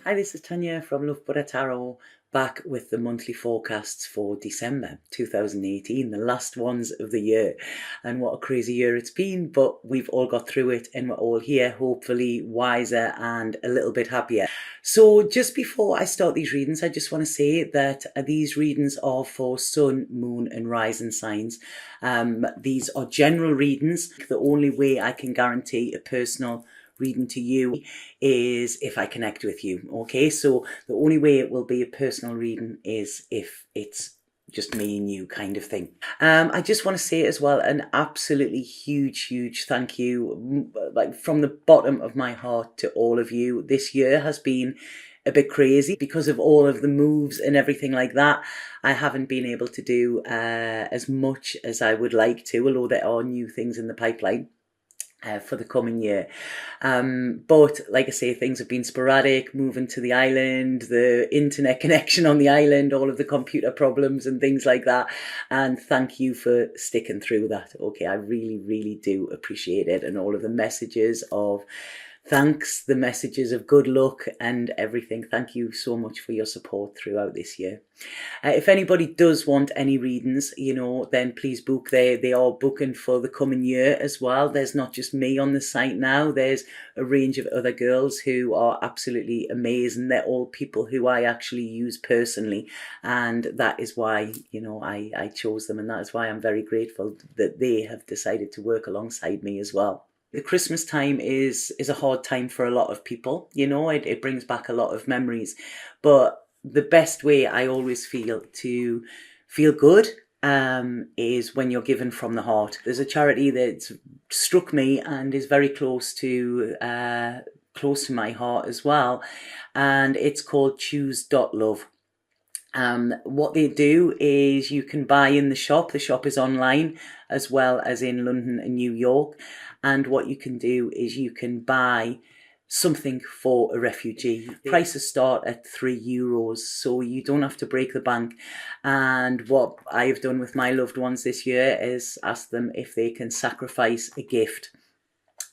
Hi, this is Tanya from Love Buddha Tarot, back with the monthly forecasts for December 2018, the last ones of the year. And what a crazy year it's been, but we've all got through it and we're all here, hopefully wiser and a little bit happier. So just before I start these readings, I just want to say that these readings are for sun, moon and rising signs. These are general readings. The only way I can guarantee a personal reading to you is if I connect with you. Okay, so the only way it will be a personal reading is if it's just me and you kind of thing. I just want to say as well an absolutely huge thank you, like from the bottom of my heart, to all of you. This year has been a bit crazy because of all of the moves and everything like that. I haven't been able to do as much as I would like to, although there are new things in the pipeline for the coming year. But like I say, things have been sporadic, moving to the island, the internet connection on the island, all of the computer problems and things like that. And thank you for sticking through that. Okay, I really do appreciate it. And all of the messages of thanks, the messages of good luck and everything. Thank you so much for your support throughout this year. If anybody does want any readings, then please book. They are booking for the coming year as well. There's not just me on the site now. There's a range of other girls who are absolutely amazing. They're all people who I actually use personally. And that is why, I chose them. And that is why I'm very grateful that they have decided to work alongside me as well. The Christmas time is a hard time for a lot of people. It brings back a lot of memories. But the best way I always feel to feel good is when you're given from the heart. There's a charity that struck me and is very close to my heart as well. And it's called choose.love. What they do is you can buy in the shop. The shop is online as well as in London and New York. And what you can do is you can buy something for a refugee. Prices start at €3, so you don't have to break the bank. And what I have done with my loved ones this year is ask them if they can sacrifice a gift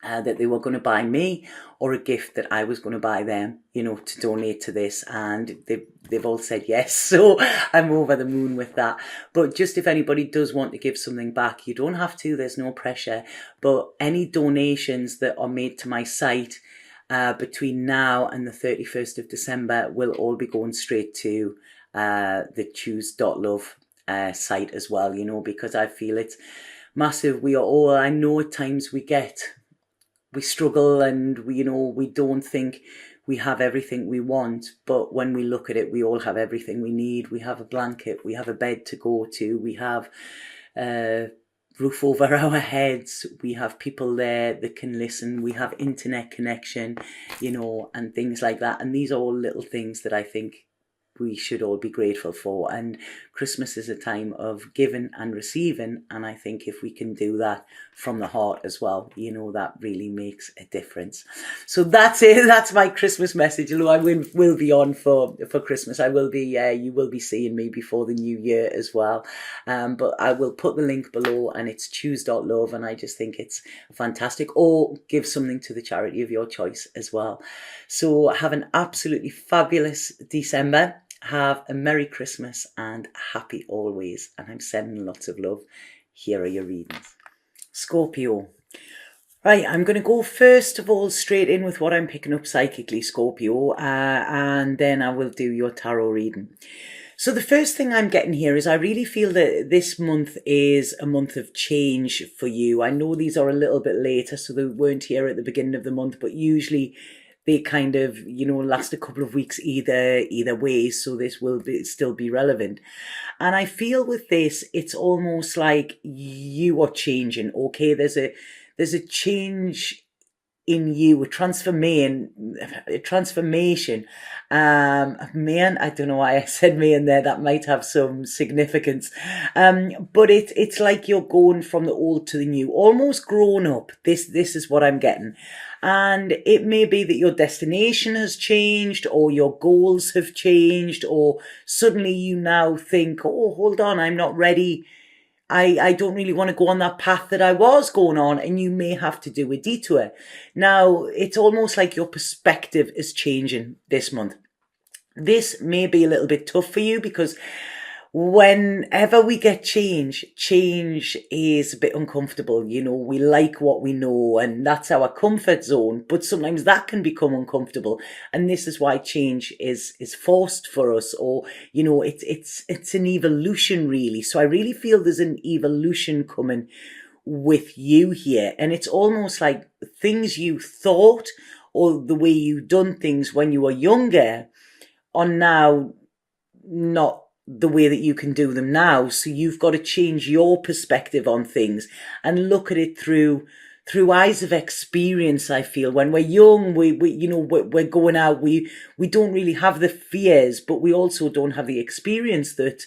that they were going to buy me, or a gift that I was going to buy them, to donate to this. And they've all said yes. So I'm over the moon with that. But just if anybody does want to give something back, you don't have to, there's no pressure. But any donations that are made to my site between now and the 31st of December will all be going straight to the choose.love site as well, because I feel it's massive. We are all, I know at times we struggle and we don't think we have everything we want, but when we look at it, we all have everything we need. We have a blanket, we have a bed to go to, we have a roof over our heads, we have people there that can listen, we have internet connection, and things like that. And these are all little things that I think we should all be grateful for. And Christmas is a time of giving and receiving, and I think if we can do that from the heart as well, that really makes a difference. So that's it. That's my Christmas message. Although I will be on for Christmas. I will be you will be seeing me before the new year as well. But I will put the link below, and it's choose.love, and I just think it's fantastic. Or give something to the charity of your choice as well. So have an absolutely fabulous December. Have a Merry Christmas and happy always. And I'm sending lots of love. Here are your readings. Scorpio. Right, I'm going to go first of all straight in with what I'm picking up psychically, Scorpio, and then I will do your tarot reading. So the first thing I'm getting here is I really feel that this month is a month of change for you. I know these are a little bit later, so they weren't here at the beginning of the month, but usually they kind of, last a couple of weeks either way, so this will still be relevant. And I feel with this, it's almost like you are changing, okay? There's a change in you, a transformation. Man, I don't know why I said man there. That might have some significance. But it's like you're going from the old to the new, almost grown up. This is what I'm getting. And it may be that your destination has changed, or your goals have changed, or suddenly you now think, oh, hold on, I'm not ready I don't really want to go on that path that I was going on, and you may have to do a detour. Now, it's almost like your perspective is changing this month. This may be a little bit tough for you because whenever we get change is a bit uncomfortable. We like what we know, and that's our comfort zone, but sometimes that can become uncomfortable, and this is why change is forced for us, or it's an evolution, really. So I really feel there's an evolution coming with you here, and it's almost like things you thought, or the way you done things when you were younger, are now not the way that you can do them now. So you've got to change your perspective on things and look at it through eyes of experience. I feel when we're young, we're going out, we don't really have the fears, but we also don't have the experience that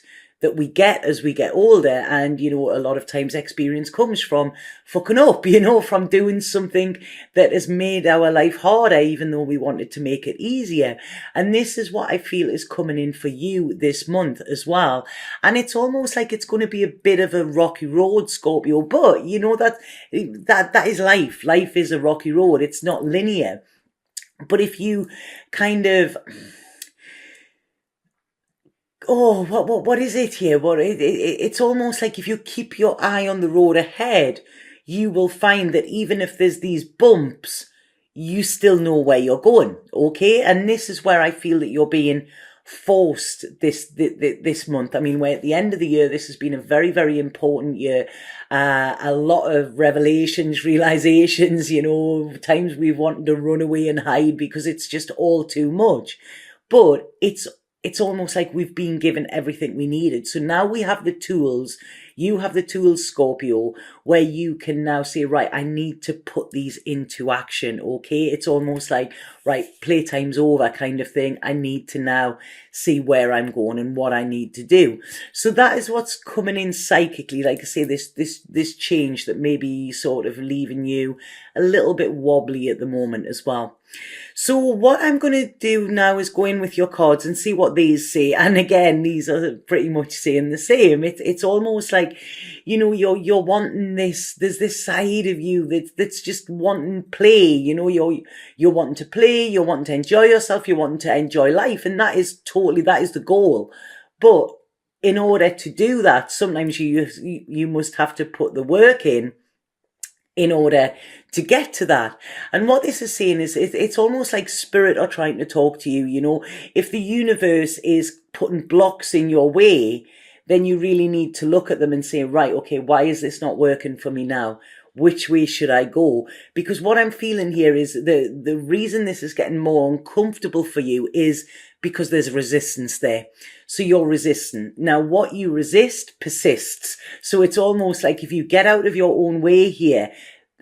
we get as we get older. And a lot of times experience comes from fucking up, from doing something that has made our life harder, even though we wanted to make it easier. And this is what I feel is coming in for you this month as well. And it's almost like it's going to be a bit of a rocky road, Scorpio, but that is life. Life is a rocky road. It's not linear. But if you kind of, what is it here? It's almost like if you keep your eye on the road ahead, you will find that even if there's these bumps, you still know where you're going, okay? And this is where I feel that you're being forced this month. I mean, we're at the end of the year. This has been a very, very important year. A lot of revelations, realizations, times we've wanted to run away and hide because it's just all too much. But it's almost like we've been given everything we needed. So now we have the tools. You have the tools, Scorpio, where you can now say, right, I need to put these into action, okay? It's almost like, right, playtime's over kind of thing. I need to now see where I'm going and what I need to do. So that is what's coming in psychically. Like I say, this change that may be sort of leaving you a little bit wobbly at the moment as well. So what I'm going to do now is go in with your cards and see what these say. And again, these are pretty much saying the same. It's almost like, you're wanting this. There's this side of you that's just wanting play. You're wanting to play. You're wanting to enjoy yourself. You're wanting to enjoy life, and that is the goal. But in order to do that, sometimes you must have to put the work in order to get to that. And what this is saying is it's almost like spirit are trying to talk to you. If the universe is putting blocks in your way, then you really need to look at them and say, right, okay, why is this not working for me now? Which way should I go? Because what I'm feeling here is the reason this is getting more uncomfortable for you is because there's resistance there. So you're resistant. Now, what you resist persists. So it's almost like if you get out of your own way here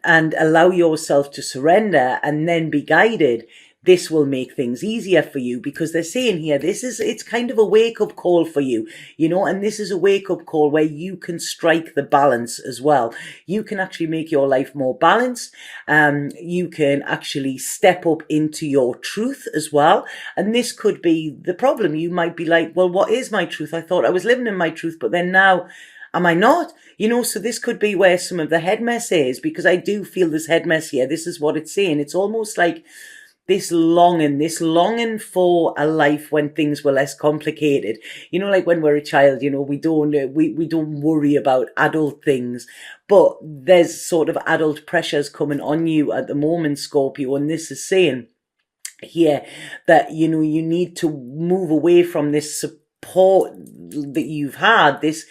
and allow yourself to surrender and then be guided, this will make things easier for you, because they're saying here, it's kind of a wake-up call for you, and this is a wake-up call where you can strike the balance as well. You can actually make your life more balanced. You can actually step up into your truth as well. And this could be the problem. You might be like, well, what is my truth? I thought I was living in my truth, but then now, am I not? So this could be where some of the head mess is, because I do feel this head mess here. This is what it's saying. It's almost like this longing for a life when things were less complicated. Like when we're a child, we don't worry about adult things, but there's sort of adult pressures coming on you at the moment, Scorpio. And this is saying here that, you need to move away from this support that you've had, this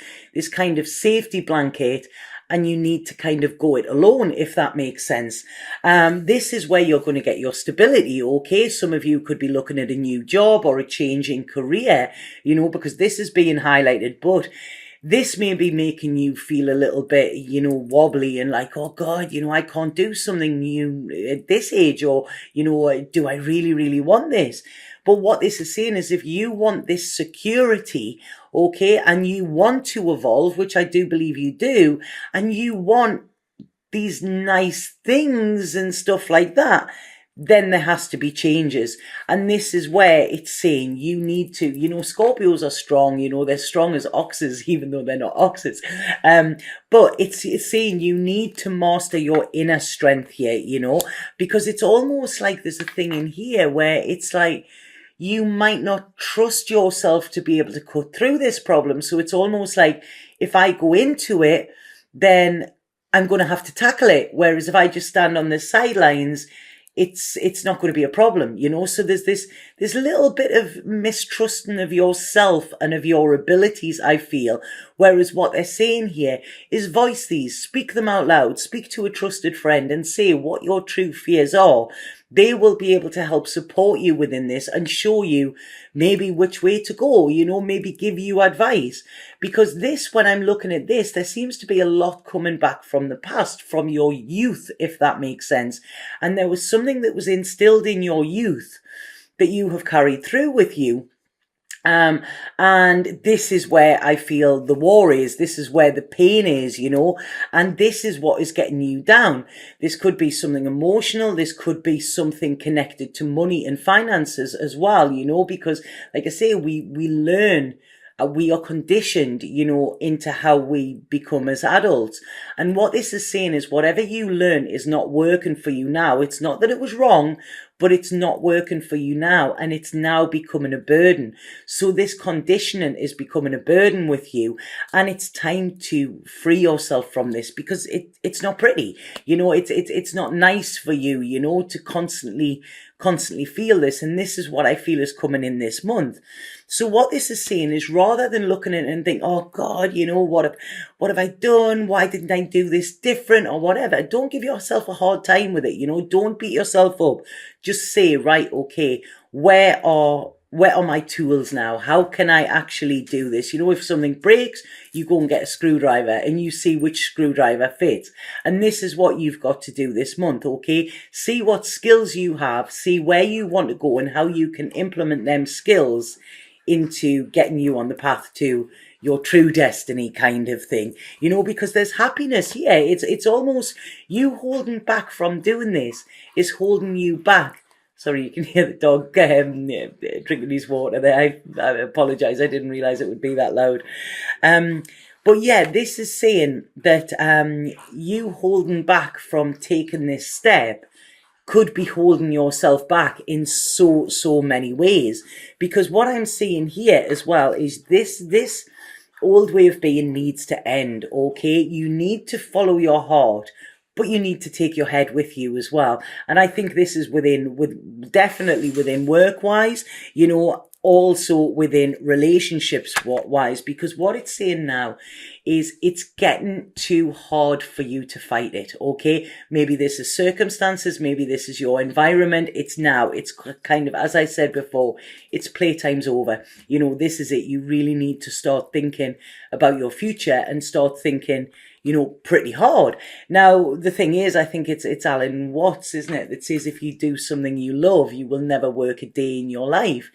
kind of safety blanket, and you need to kind of go it alone, if that makes sense. This is where you're going to get your stability, okay? Some of you could be looking at a new job or a change in career, because this is being highlighted, but this may be making you feel a little bit, wobbly and like, oh God, I can't do something new at this age, or, do I really, really want this? But what this is saying is if you want this security, okay, and you want to evolve, which I do believe you do, and you want these nice things and stuff like that, then there has to be changes. And this is where it's saying you need to, Scorpios are strong, they're strong as oxes, even though they're not oxes. But it's saying you need to master your inner strength here, because it's almost like there's a thing in here where it's like, you might not trust yourself to be able to cut through this problem. So it's almost like, if I go into it, then I'm going to have to tackle it. Whereas if I just stand on the sidelines, it's not going to be a problem, So there's this little bit of mistrusting of yourself and of your abilities, I feel. Whereas what they're saying here is voice these, speak them out loud, speak to a trusted friend and say what your true fears are. They will be able to help support you within this and show you maybe which way to go, maybe give you advice. Because this, when I'm looking at this, there seems to be a lot coming back from the past, from your youth, if that makes sense. And there was something that was instilled in your youth that you have carried through with you. And this is where I feel the war is. This is where the pain is, and this is what is getting you down. This could be something emotional. This could be something connected to money and finances as well, because like I say, we learn, we are conditioned, into how we become as adults. And what this is saying is whatever you learn is not working for you now. It's not that it was wrong, but it's not working for you now, and it's now becoming a burden. So this conditioning is becoming a burden with you, and it's time to free yourself from this, because it's not pretty. It's not nice for you, to constantly feel this. And this is what I feel is coming in this month. So what this is saying is, rather than looking at it and think, oh God, what have I done? Why didn't I do this different or whatever? Don't give yourself a hard time with it. Don't beat yourself up. Just say, right, okay, where are my tools now? How can I actually do this? If something breaks, you go and get a screwdriver and you see which screwdriver fits. And this is what you've got to do this month, okay? See what skills you have, see where you want to go and how you can implement them skills into getting you on the path to your true destiny, kind of thing, because there's happiness here. It's almost you holding back from doing this is holding you back. Sorry, you can hear the dog drinking his water there. I apologize. I didn't realize it would be that loud. But yeah, this is saying that you holding back from taking this step could be holding yourself back in so many ways. Because what I'm seeing here as well is this old way of being needs to end, okay? You need to follow your heart, but you need to take your head with you as well. And I think this is definitely within work-wise, also within relationships wise, because what it's saying now is it's getting too hard for you to fight it, okay? Maybe this is circumstances, maybe this is your environment. It's kind of, as I said before, it's playtime's over. This is it. You really need to start thinking about your future and start thinking, pretty hard. Now, the thing is, I think it's Alan Watts, isn't it, that says if you do something you love, you will never work a day in your life.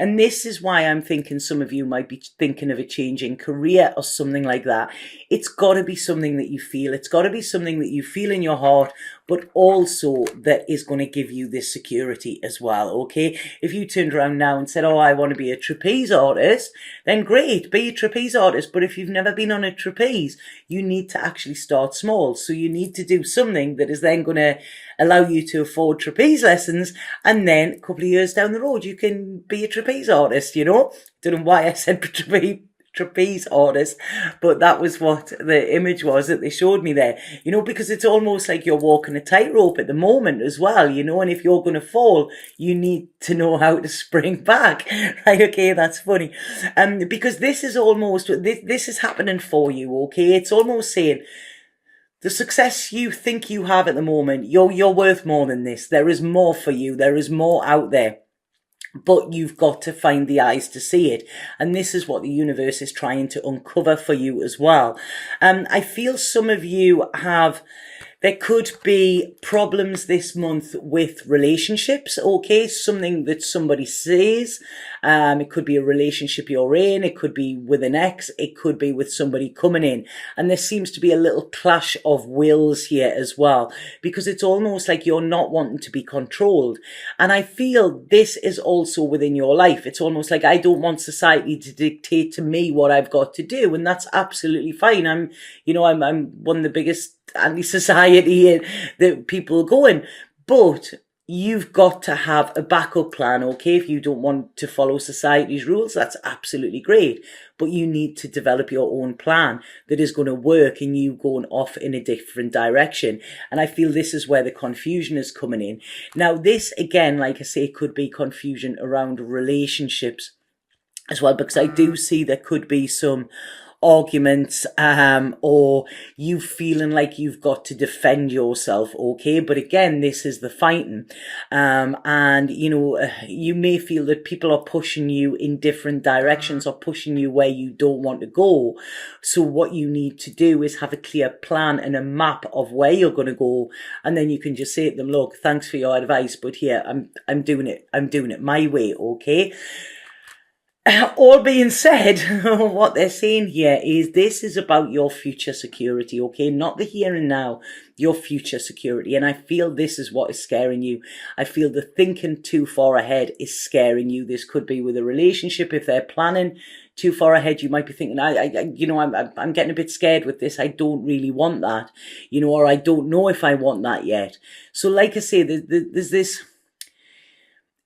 And this is why I'm thinking some of you might be thinking of a change in career or something like that. It's got to be something that you feel. It's got to be something that you feel in your heart, but also that is going to give you this security as well, okay? If you turned around now and said, oh, I want to be a trapeze artist, then great, be a trapeze artist. But if you've never been on a trapeze, you need to actually start small. So you need to do something that is then going to allow you to afford trapeze lessons, and then a couple of years down the road you can be a trapeze artist. Don't know why I said trapeze artist, but that was what the image was that they showed me there, because it's almost like you're walking a tightrope at the moment as well, and if you're going to fall, you need to know how to spring back. Right, okay, that's funny. Because this is almost, this is happening for you, okay? It's almost saying, the success you think you have at the moment, you're worth more than this. There is more for you. There is more out there. But you've got to find the eyes to see it. And this is what the universe is trying to uncover for you as well. I feel some of you have There could be problems this month with relationships, okay? Something that somebody says. It could be a relationship you're in. It could be with an ex. It could be with somebody coming in. And there seems to be a little clash of wills here as well, because it's almost like you're not wanting to be controlled. And I feel this is also within your life. It's almost like I don't want society to dictate to me what I've got to do. And that's absolutely fine. I'm one of the biggest anti-society that people are going, but you've got to have a backup plan, okay? If you don't want to follow society's rules, that's absolutely great, but you need to develop your own plan that is going to work and you going off in a different direction. And I feel this is where the confusion is coming in. Now, this, again, like I say, could be confusion around relationships as well, because I do see there could be some arguments, or you feeling like you've got to defend yourself, okay? But again, this is the fighting, and you may feel that people are pushing you in different directions or pushing you where you don't want to go. So what you need to do is have a clear plan and a map of where you're going to go, and then you can just say to them, look, thanks for your advice, but here I'm doing it my way, okay? All being said, what they're saying here is this is about your future security, okay? Not the here and now, your future security. And I feel this is what is scaring you. I feel the thinking too far ahead is scaring you. This could be with a relationship. If they're planning too far ahead, you might be thinking, I'm getting a bit scared with this. I don't really want that, or I don't know if I want that yet. So like I say,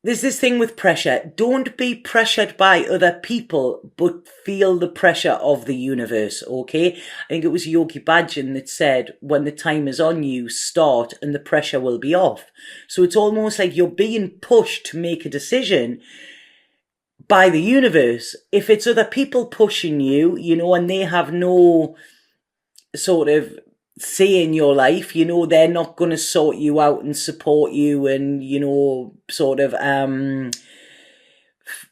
there's this thing with pressure. Don't be pressured by other people, but feel the pressure of the universe, okay? I think it was Yogi Bhajan that said, when the time is on you, start and the pressure will be off. So it's almost like you're being pushed to make a decision by the universe. If it's other people pushing you, and they have no sort of say in your life, they're not going to sort you out and support you and, sort of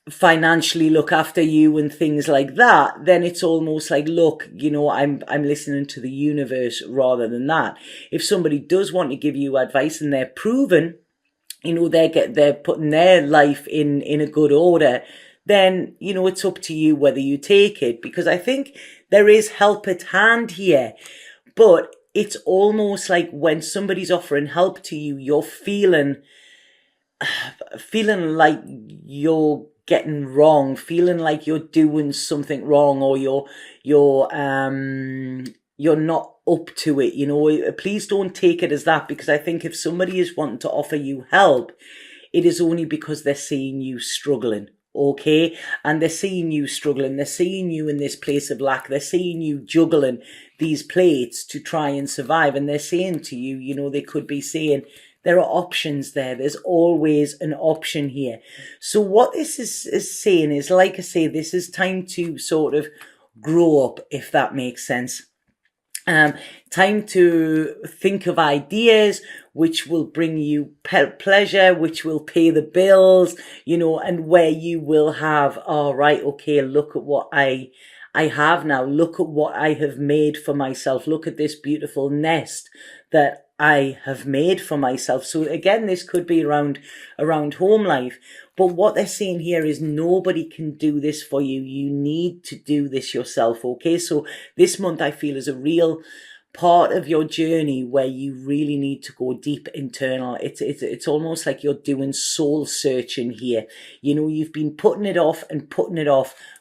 financially look after you and things like that, then it's almost like, look, I'm listening to the universe rather than that. If somebody does want to give you advice and they're proven, they're putting their life in a good order, then, it's up to you whether you take it, because I think there is help at hand here. But it's almost like when somebody's offering help to you, you're feeling like you're getting wrong, feeling like you're doing something wrong, or you're not up to it. Please don't take it as that, because I think if somebody is wanting to offer you help, it is only because they're seeing you struggling. Okay, and they're seeing you struggling, they're seeing you in this place of lack, they're seeing you juggling these plates to try and survive, and they're saying to you, they could be saying there are options there, there's always an option here. So what this is saying is, like I say, this is time to sort of grow up, if that makes sense. Time to think of ideas which will bring you pleasure, which will pay the bills, and where you will have, all right, okay, look at what I have now. Look at what I have made for myself. Look at this beautiful nest that I have made for myself. So again, this could be around home life. But what they're saying here is nobody can do this for you. You need to do this yourself, okay? So this month I feel is a real part of your journey where you really need to go deep internal. It's almost like you're doing soul searching here. You've been putting it off,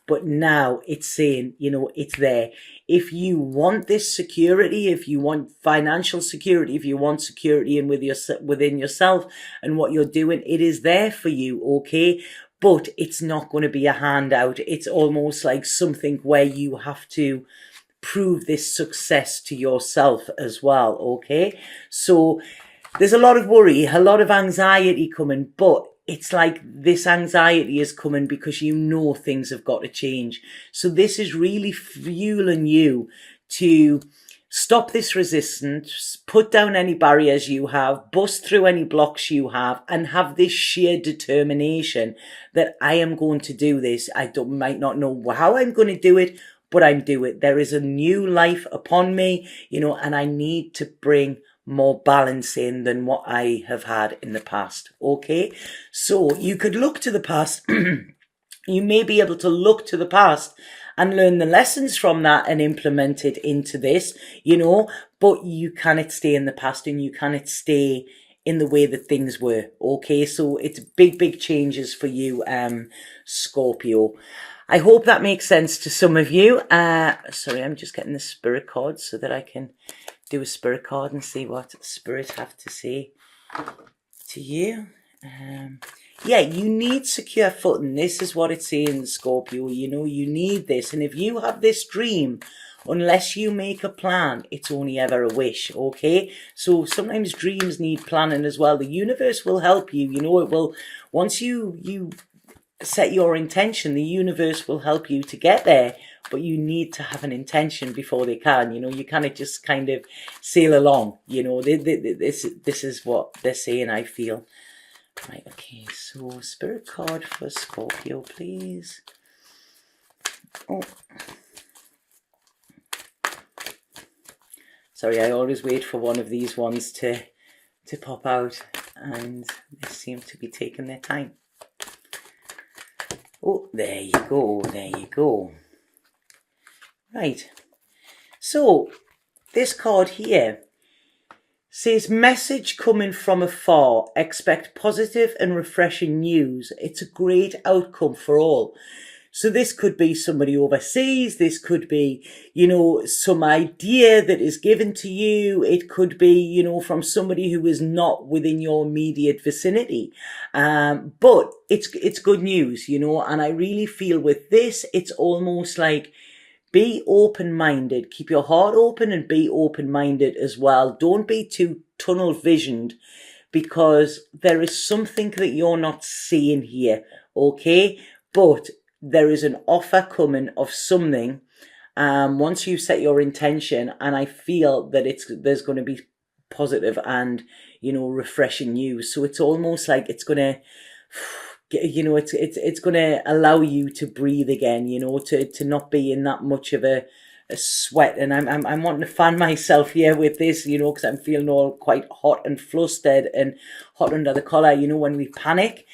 but now it's saying, it's there. If you want this security, if you want financial security, if you want security within yourself and what you're doing, it is there for you, okay? But it's not going to be a handout. It's almost like something where you have to prove this success to yourself as well, okay? So there's a lot of worry, a lot of anxiety coming, but it's like this anxiety is coming because things have got to change. So this is really fueling you to stop this resistance, put down any barriers you have, bust through any blocks you have, and have this sheer determination that I am going to do this. Might not know how I'm going to do it, but I'm doing it. There is a new life upon me, and I need to bring more balancing than what I have had in the past. Okay, so you could look to the past. You may be able to look to the past and learn the lessons from that and implement it into this, you know, but you cannot stay in the past and you cannot stay in the way that things were. Okay, so it's big changes for you, Scorpio. I hope that makes sense to some of you. Sorry, I'm just getting the spirit card so that I can do a spirit card and see what spirit have to say to you. Yeah, you need secure footing. This is what it's saying, Scorpio. You know, you need this. And if you have this dream, unless you make a plan, it's only ever a wish, okay? So sometimes dreams need planning as well. The universe will help you. You know, it will, once you set your intention, the universe will help you to get there. But you need to have an intention before they can. You know, you cannot just kind of sail along. You know, this is what they're saying, I feel. Right, okay, so spirit card for Scorpio, please. Oh. Sorry, I always wait for one of these ones to pop out, and they seem to be taking their time. Oh, there you go, there you go. Right, so this card here says, message coming from afar, expect positive and refreshing news. It's a great outcome for all. So this could be somebody overseas. This could be, you know, some idea that is given to you. It could be, you know, from somebody who is not within your immediate vicinity. But it's good news, you know, and I really feel with this, it's almost like, be open-minded. Keep your heart open and be open-minded as well. Don't be too tunnel-visioned, because there is something that you're not seeing here, okay? But there is an offer coming of something once you set your intention, and I feel that there's going to be positive and, you know, refreshing news. So it's almost like it's going to, you know, it's going to allow you to breathe again, you know, to not be in that much of a sweat. And I'm wanting to fan myself here with this, you know, because I'm feeling all quite hot and flustered and hot under the collar, you know, when we panic.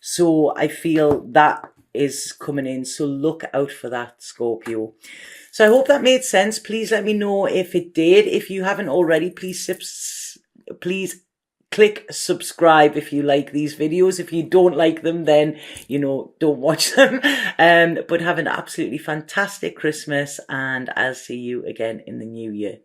So I feel that is coming in, so look out for that, Scorpio. So I hope that made sense. Please let me know if it did. If you haven't already, please click subscribe if you like these videos. If you don't like them, then, you know, don't watch them. But have an absolutely fantastic Christmas, and I'll see you again in the new year.